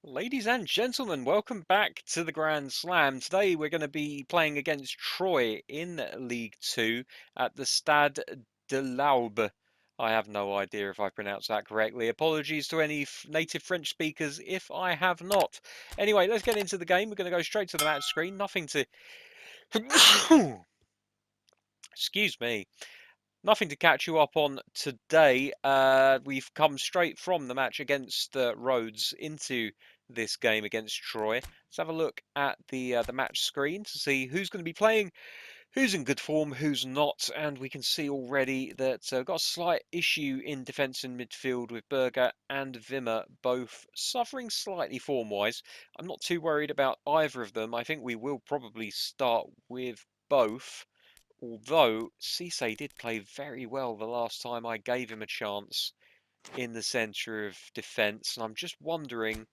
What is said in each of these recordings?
Ladies and gentlemen, welcome back to the Grand Slam. Today we're going to be playing against Troyes in League 2 at the Stade de l'Aube. I have no idea if I pronounced that correctly. Apologies to any native French speakers if I have not. Anyway, let's get into the game. We're going to go straight to the match screen. Nothing to... Excuse me. Nothing to catch you up on today. We've come straight from the match against Rhodes into this game against Troyes. Let's have a look at the match screen to see who's going to be playing, who's in good form, who's not, and we can see already that we've got a slight issue in defence and midfield with Berger and Wimmer both suffering slightly form-wise. I'm not too worried about either of them. I think we will probably start with both. Although Cisse did play very well the last time I gave him a chance in the centre of defence, and I'm just wondering.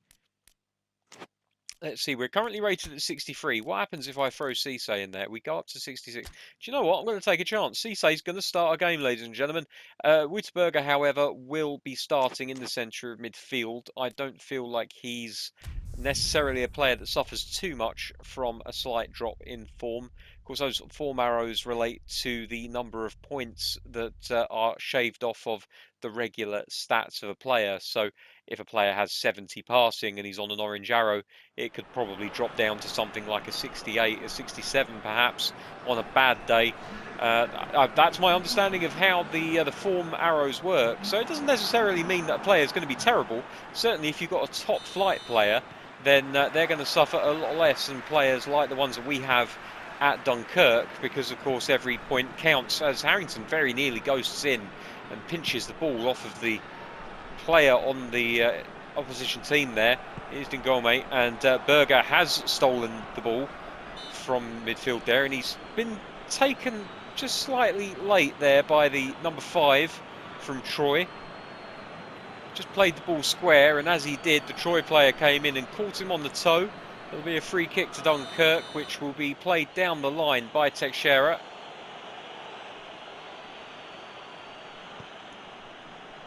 Let's see, we're currently rated at 63. What happens if I throw Cisse in there? We go up to 66. Do you know what? I'm going to take a chance. Cisse's going to start a game, ladies and gentlemen. Wouterberger, however, will be starting in the centre of midfield. I don't feel like he's necessarily a player that suffers too much from a slight drop in form. Of course, those form arrows relate to the number of points that are shaved off of the regular stats of a player. So if a player has 70 passing and he's on an orange arrow, it could probably drop down to something like a 68, a 67 perhaps on a bad day. That's my understanding of how the form arrows work. So it doesn't necessarily mean that a player is going to be terrible. Certainly if you've got a top flight player, then they're going to suffer a lot less than players like the ones that we have at Dunkirk, because of course every point counts, as Harrington very nearly ghosts in and pinches the ball off of the player on the opposition team there. Here's Dingome, and Berger has stolen the ball from midfield there, and he's been taken just slightly late there by the number 5 from Troyes. Just played the ball square, and as he did, the Troyes player came in and caught him on the toe. There'll be a free kick to Dunkirk, which will be played down the line by Teixeira.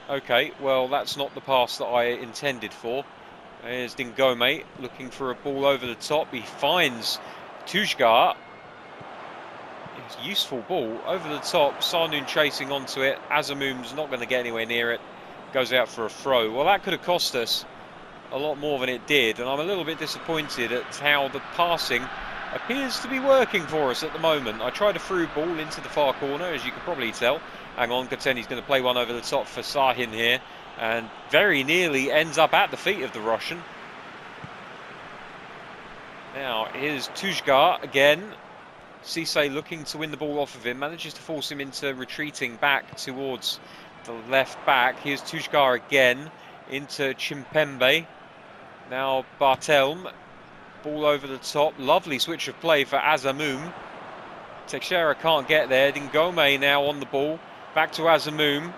Okay, well, that's not the pass that I intended for. There's Dingome looking for a ball over the top. He finds Tujgar. It's a useful ball over the top. Sarnoun chasing onto it. Azamum's not going to get anywhere near it. Goes out for a throw. Well, that could have cost us a lot more than it did, and I'm a little bit disappointed at how the passing appears to be working for us at the moment. I tried a through ball into the far corner, as you can probably tell. Hang on, Gateni's going to play one over the top for Sahin here, and very nearly ends up at the feet of the Russian. Now, here's Tujgar again. Cisse looking to win the ball off of him, manages to force him into retreating back towards the left back. Here's Tujgar again into Chimpembe. Now Bartelme, ball over the top, lovely switch of play for Azamoum. Teixeira can't get there. Dingome now on the ball, back to Azamoum.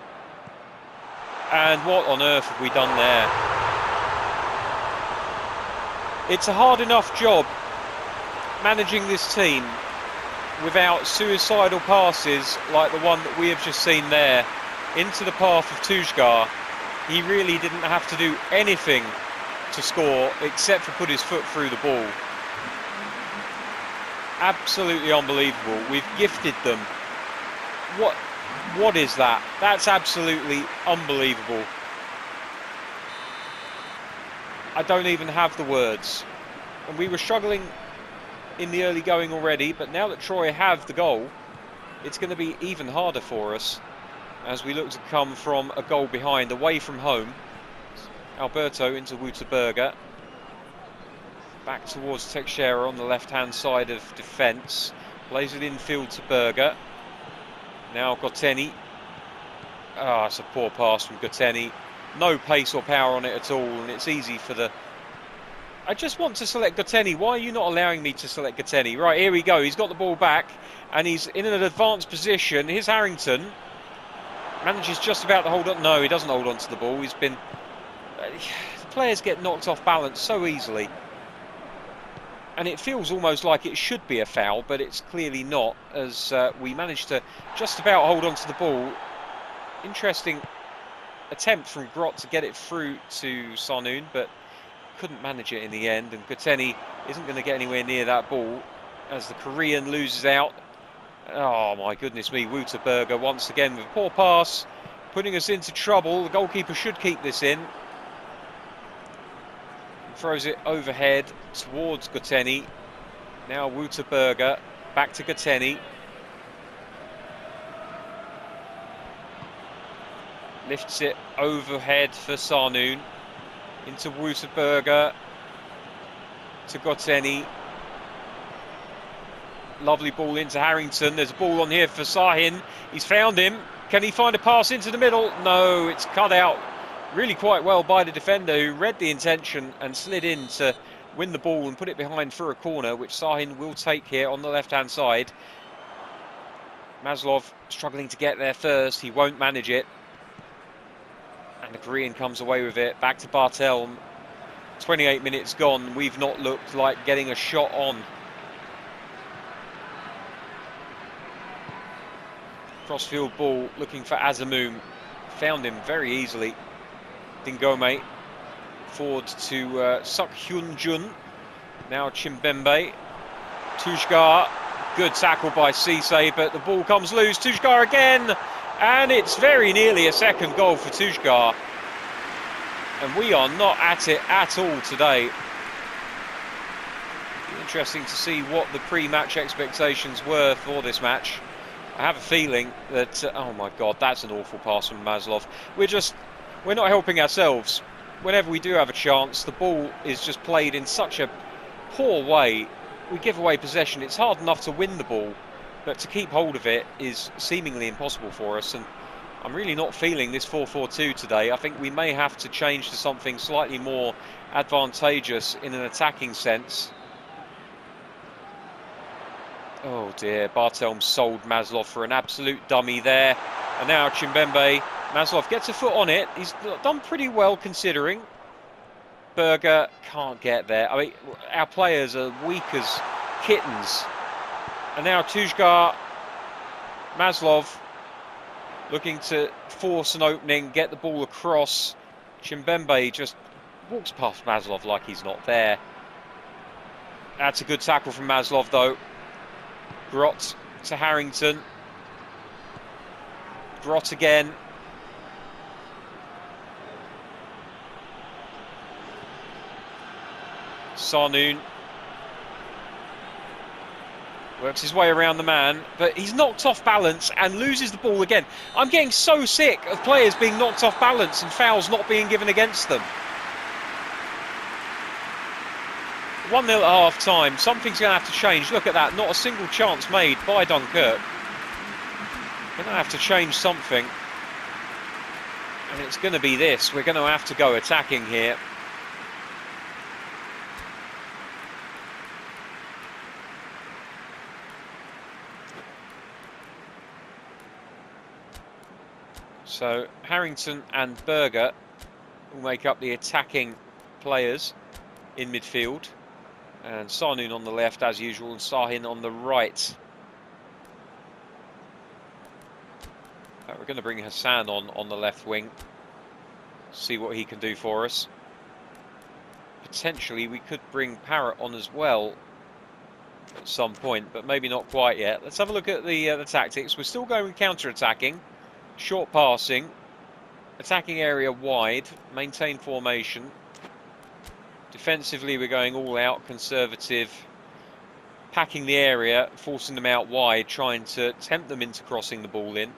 And what on earth have we done there? It's a hard enough job managing this team without suicidal passes like the one that we have just seen there into the path of Tujgar. He really didn't have to do anything to score except for put his foot through the ball. Absolutely unbelievable. We've gifted them. What is that? That's absolutely unbelievable. I don't even have the words. And we were struggling in the early going already, but now that Troyes have the goal, it's going to be even harder for us as we look to come from a goal behind, away from home. Alberto into Wouterberger. Back towards Teixeira on the left-hand side of defence. Plays it infield to Berger. Now Gateni. Ah, it's a poor pass from Gateni. No pace or power on it at all, and it's easy for the... I just want to select Gateni. Why are you not allowing me to select Gateni? Right, here we go. He's got the ball back, and he's in an advanced position. Here's Harrington. Manages just about to hold on. No, he doesn't hold on to the ball. He's been... Players get knocked off balance so easily. And it feels almost like it should be a foul, but it's clearly not, as we managed to just about hold on to the ball. Interesting attempt from Grot to get it through to Sarnoon, but couldn't manage it in the end. And Guteni isn't going to get anywhere near that ball as the Korean loses out. Oh my goodness me, Wouterberger once again with a poor pass, putting us into trouble. The goalkeeper should keep this in. Throws it overhead towards Guteni. Now Wouterberger, back to Guteni. Lifts it overhead for Sarnoon. Into Wouterberger. To Guteni. Lovely ball into Harrington. There's a ball on here for Sahin. He's found him. Can he find a pass into the middle? No, it's cut out really quite well by the defender, who read the intention and slid in to win the ball and put it behind for a corner, which Sahin will take here on the left-hand side. Maslov struggling to get there first. He won't manage it. And the Korean comes away with it. Back to Bartelm. 28 minutes gone. We've not looked like getting a shot on. Crossfield ball looking for Azamoum. Found him very easily. Dingome forward to Suk Hyun Jun. Now Chimbembe. Tujgar. Good tackle by Cisse, but the ball comes loose. Tujgar again. And it's very nearly a second goal for Tujgar. And we are not at it at all today. Interesting to see what the pre-match expectations were for this match. I have a feeling that, oh my God, that's an awful pass from Maslov. We're not helping ourselves. Whenever we do have a chance, the ball is just played in such a poor way. We give away possession. It's hard enough to win the ball, but to keep hold of it is seemingly impossible for us. And I'm really not feeling this 4-4-2 today. I think we may have to change to something slightly more advantageous in an attacking sense. Oh dear, Bartelm sold Maslov for an absolute dummy there. And now Chimbembe. Maslov gets a foot on it. He's done pretty well considering. Berger can't get there. I mean, our players are weak as kittens. And now Tujgar. Maslov looking to force an opening, get the ball across. Chimbembe just walks past Maslov like he's not there. That's a good tackle from Maslov though. Grot to Harrington. Grot again. Sarnoon works his way around the man, but he's knocked off balance and loses the ball again. I'm getting so sick of players being knocked off balance and fouls not being given against them. 1-0 at half time. Something's going to have to change. Look at that. Not a single chance made by Dunkirk. Going to have to change something. And it's going to be this. We're going to have to go attacking here. So Harrington and Berger will make up the attacking players in midfield. And Sarnoon on the left as usual, and Sahin on the right. We're going to bring Hassan on the left wing. See what he can do for us. Potentially we could bring Parrott on as well at some point, but maybe not quite yet. Let's have a look at the tactics. We're still going counter-attacking. Short passing. Attacking area wide. Maintain formation. Defensively, we're going all out, conservative, packing the area, forcing them out wide, trying to tempt them into crossing the ball in.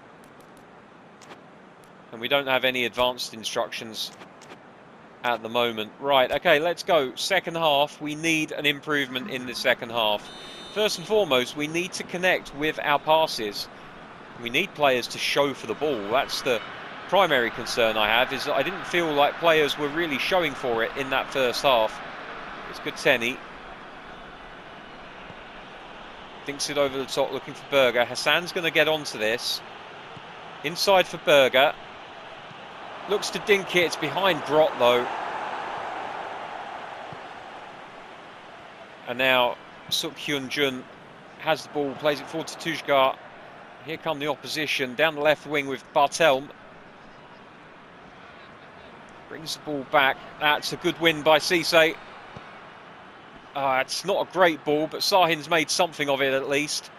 And we don't have any advanced instructions at the moment. Right, okay, let's go. Second half, we need an improvement in the second half. First and foremost, we need to connect with our passes. We need players to show for the ball. That's the primary concern I have, is that I didn't feel like players were really showing for it in that first half. It's Guteni. Thinks it over the top, looking for Berger. Hassan's going to get onto this. Inside for Berger. Looks to dink it. It's behind Grot though. And now Suk Hyun Jun has the ball, plays it forward to Tujgar. Here come the opposition down the left wing with Bartelm. Brings the ball back. That's a good win by Cisse. It's not a great ball, but Sahin's made something of it at least.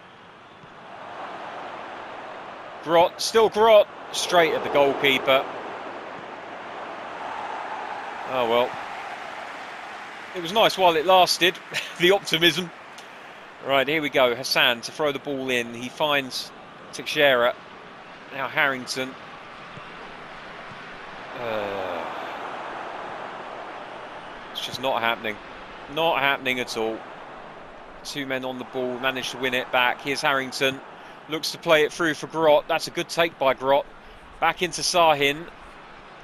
Grot, still Grot, straight at the goalkeeper. Oh well. It was nice while it lasted, the optimism. Right, here we go. Hassan to throw the ball in. He finds Teixeira. Now Harrington. It's just not happening. Not happening at all. Two men on the ball, managed to win it back. Here's Harrington. Looks to play it through for Grot. That's a good take by Grot. Back into Sahin.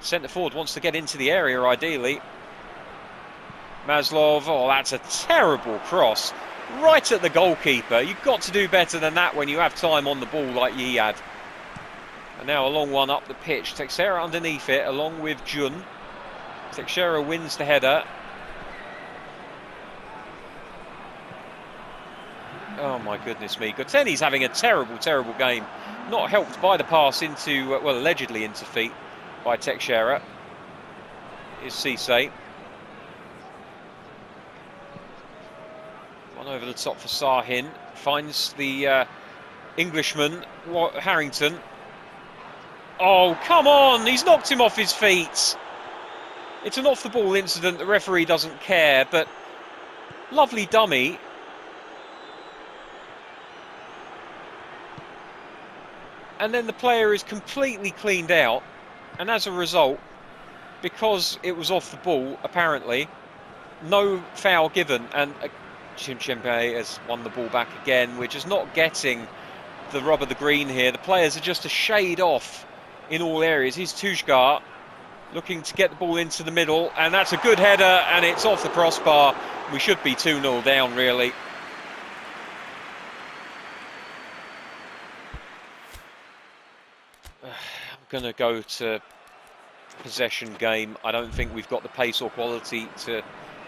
Centre forward wants to get into the area ideally. Maslov. Oh, that's a terrible cross. Right at the goalkeeper. You've got to do better than that when you have time on the ball like he had. And now a long one up the pitch. Teixeira underneath it along with Jun. Teixeira wins the header. Oh my goodness me. Goteni's having a terrible, terrible game. Not helped by the pass into, well, allegedly into feet by Teixeira. Is Cisse. One over the top for Sahin. Finds the Englishman, Harrington. Oh, come on! He's knocked him off his feet. It's an off-the-ball incident. The referee doesn't care, but lovely dummy. And then the player is completely cleaned out. And as a result, because it was off the ball, apparently, no foul given. And Chimchempe has won the ball back again. We're just not getting the rub of the green here. The players are just a shade off in all areas. Here's Tujgar looking to get the ball into the middle. And that's a good header, and it's off the crossbar. We should be 2-0 down, really. I'm going to go to possession game. I don't think we've got the pace or quality to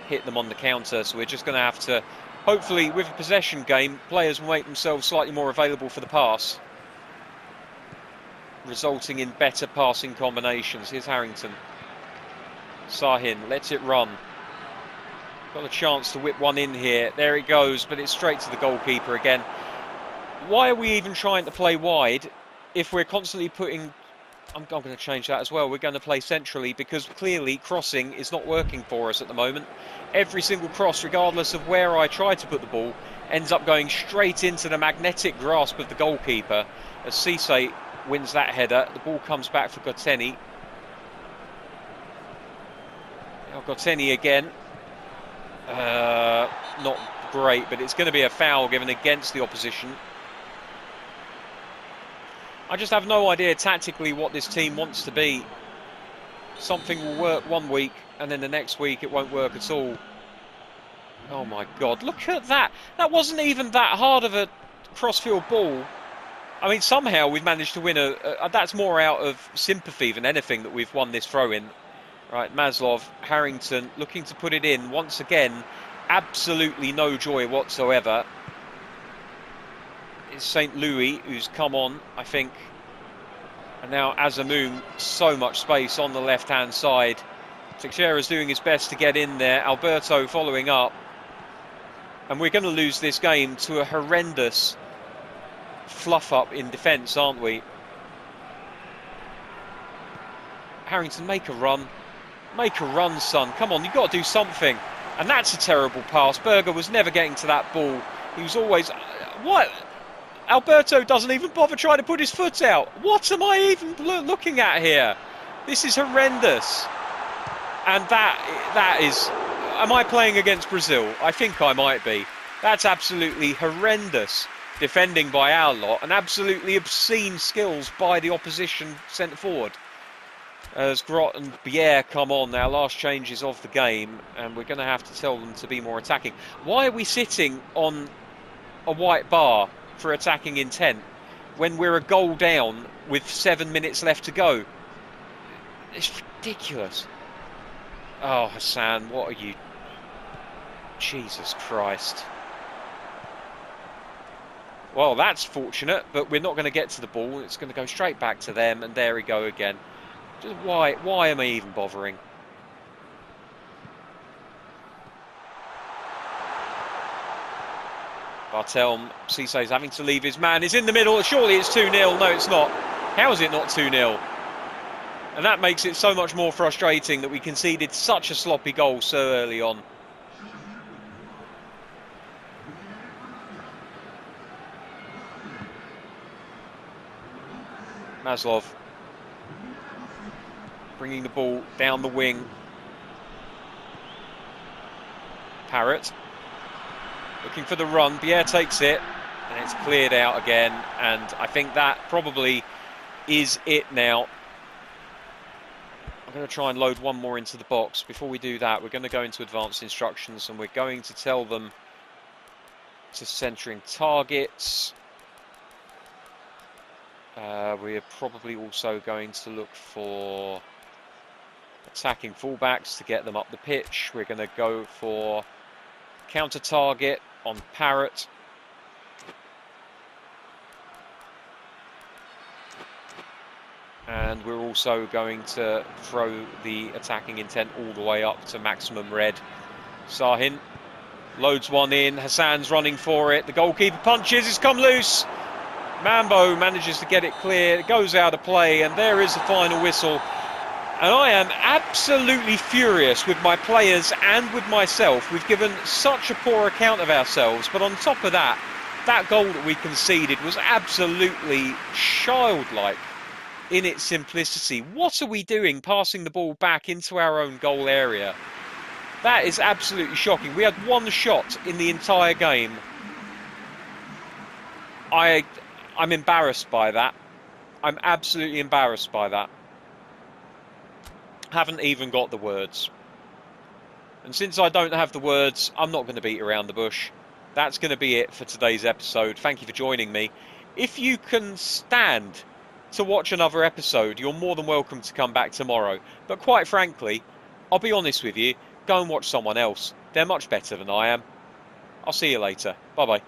hit them on the counter, so we're just going to have to, hopefully with a possession game, players will make themselves slightly more available for the pass, resulting in better passing combinations. Here's Harrington. Sahin lets it run. Got a chance to whip one in here. There it goes, but it's straight to the goalkeeper again. Why are we even trying to play wide if we're constantly putting... I'm going to change that as well. We're going to play centrally because clearly crossing is not working for us at the moment. Every single cross, regardless of where I try to put the ball, ends up going straight into the magnetic grasp of the goalkeeper. As Cisse wins that header, the ball comes back for Goteni. Now Goteni again. Not great, but it's going to be a foul given against the opposition. I just have no idea tactically what this team wants to be. Something will work one week and then the next week it won't work at all. Oh my God, look at that. That wasn't even that hard of a crossfield ball. I mean, somehow we've managed to win that's more out of sympathy than anything that we've won this throw-in. Right, Maslov, Harrington looking to put it in once again. Absolutely no joy whatsoever. It's St. Louis who's come on, I think. And now Azamoon, so much space on the left-hand side. Teixeira's doing his best to get in there. Alberto following up. And we're going to lose this game to a horrendous fluff-up in defence, aren't we? Harrington, make a run. Make a run, son. Come on, you've got to do something. And that's a terrible pass. Berger was never getting to that ball. He was always... What? Alberto doesn't even bother trying to put his foot out. What am I even looking at here? This is horrendous. And that is... Am I playing against Brazil? I think I might be. That's absolutely horrendous defending by our lot and absolutely obscene skills by the opposition centre forward. As Grot and Bier come on, our last changes of the game, and we're going to have to tell them to be more attacking. Why are we sitting on a white bar for attacking intent when we're a goal down with 7 minutes left to go? It's ridiculous. Oh, Hassan, what are you... Jesus Christ. Well, that's fortunate, but we're not going to get to the ball. It's going to go straight back to them, and there we go again. Just why am I even bothering? Bartelme, Cissé is having to leave his man. He's in the middle. Surely it's 2-0. No, it's not. How is it not 2-0? And that makes it so much more frustrating that we conceded such a sloppy goal so early on. Maslov bringing the ball down the wing. Parrott looking for the run. Bier takes it and it's cleared out again. And I think that probably is it now. I'm going to try and load one more into the box. Before we do that, we're going to go into advanced instructions and we're going to tell them to centering targets. We're probably also going to look for attacking fullbacks to get them up the pitch. We're going to go for counter target on Parrott. And we're also going to throw the attacking intent all the way up to maximum red. Sahin loads one in. Hassan's running for it. The goalkeeper punches. It's come loose. Mambo manages to get it clear. It goes out of play, and there is the final whistle. And I am absolutely furious with my players and with myself. We've given such a poor account of ourselves. But on top of that, that goal that we conceded was absolutely childlike in its simplicity. What are we doing passing the ball back into our own goal area? That is absolutely shocking. We had one shot in the entire game. I'm embarrassed by that. I'm absolutely embarrassed by that. Haven't even got the words. And since I don't have the words, I'm not going to beat around the bush. That's going to be it for today's episode. Thank you for joining me. If you can stand to watch another episode, you're more than welcome to come back tomorrow. But quite frankly, I'll be honest with you, go and watch someone else. They're much better than I am. I'll see you later. Bye-bye.